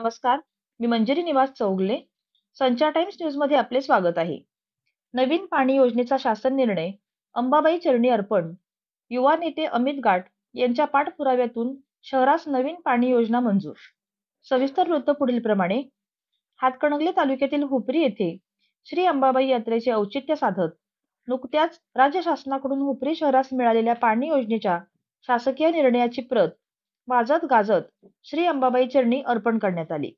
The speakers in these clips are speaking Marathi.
नमस्कार, मी मंजिरी निवास चौगले. संचार टाइम्स न्यूजमध्ये आपले स्वागत आहे. नवीन पाणी योजनेचा शासन निर्णय, अंबाबाई चरणी अर्पण. युवा नेते अमित गाट यांच्या पाठपुराव्यातून शहरास नवीन पाणी योजना मंजूर. सविस्तर वृत्त पुढीलप्रमाणे. हातकणंगले तालुक्यातील हुपरी येथे श्री अंबाबाई यात्रेचे औचित्य साधत नुकत्याच राज्य शासनाकडून हुपरी शहरास मिळालेल्या पाणी योजनेच्या शासकीय निर्णयाची प्रत वाजत गाजत श्री अंबाबाई चरणी अर्पण करण्यात आली.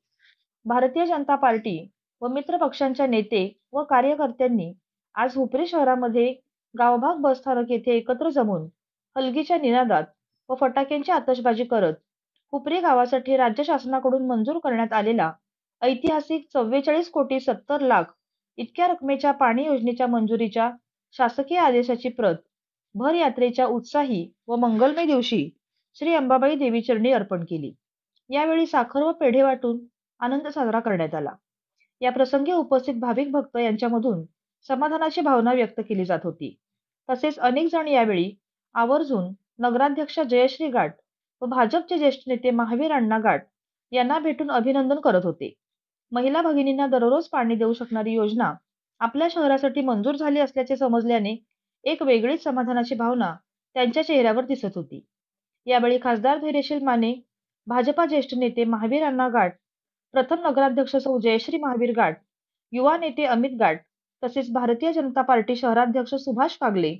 भारतीय जनता पार्टी व मित्र पक्षांच्या नेते व कार्यकर्त्यांनी आज हुपरी शहरामध्ये गावभाग बसस्थानक येथे एकत्र जमून हलगीच्या निनादात व फटाक्यांची आतषबाजी करत हुपरी गावासाठी राज्य शासनाकडून मंजूर करण्यात आलेला ऐतिहासिक 44,70,00,000 इतक्या रकमेच्या पाणी योजनेच्या मंजुरीच्या शासकीय आदेशाची प्रत भर यात्रेच्या उत्साही व मंगलमय दिवशी श्री अंबाबाई देवी चरणी अर्पण केली. यावेळी साखर व पेढे वाटून आनंद साजरा करण्यात आला. या प्रसंगी उपस्थित भाविक भक्त यांच्यामधून समाधानाची भावना व्यक्त केली जात होती. तसेच अनेक जण यावेळी आवर्जून नगराध्यक्ष जयश्री गाट व भाजपचे ज्येष्ठ नेते महावीर अण्णा गाट यांना भेटून अभिनंदन करत होते. महिला भगिनींना दररोज पाणी देऊ शकणारी योजना आपल्या शहरासाठी मंजूर झाली असल्याचे समजल्याने एक वेगळीच समाधानाची भावना त्यांच्या चेहऱ्यावर दिसत होती. यावेळी खासदार धैर्यशील माने, भाजपा ज्येष्ठ नेते महावीर अण्णा गाट, प्रथम नगराध्यक्ष सौ जयश्री महावीर गाट, युवा नेते अमित गाट, तसेच भारतीय जनता पार्टी शहराध्यक्ष सुभाष कागले,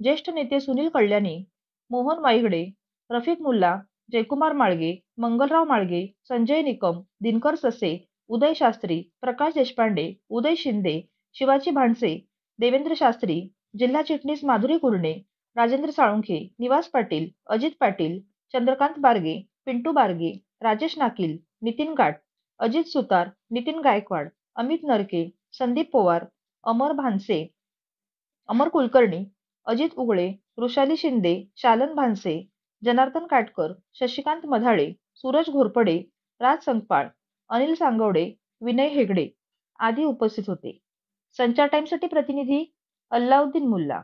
ज्येष्ठ नेते सुनील कल्याणी, मोहन वाईगडे, रफिक मुल्ला, जयकुमार माळगे, मंगलराव माळगे, संजय निकम, दिनकर ससे, उदय शास्त्री, प्रकाश देशपांडे, उदय शिंदे, शिवाजी भांडसे, देवेंद्र शास्त्री, जिल्हा चिटणीस माधुरी कुरणे, राजेंद्र साळुंखे, निवास पाटील, अजित पाटील, चंद्रकांत बारगे, पिंटू बारगे, राजेश नाकील, नितीन गाट, अजित सुतार, नितीन गायकवाड, अमित नरके, संदीप पवार, अमर भानसे, अमर कुलकर्णी, अजित उगळे, वृषाली शिंदे, शालन भानसे, जनार्दन काटकर, शशिकांत मधाळे, सूरज घोरपडे, राज संकपाळ, अनिल सांगवडे, विनय हेगडे आदी उपस्थित होते. संचार टाइम्ससाठी प्रतिनिधी अल्लाउद्दीन मुल्ला.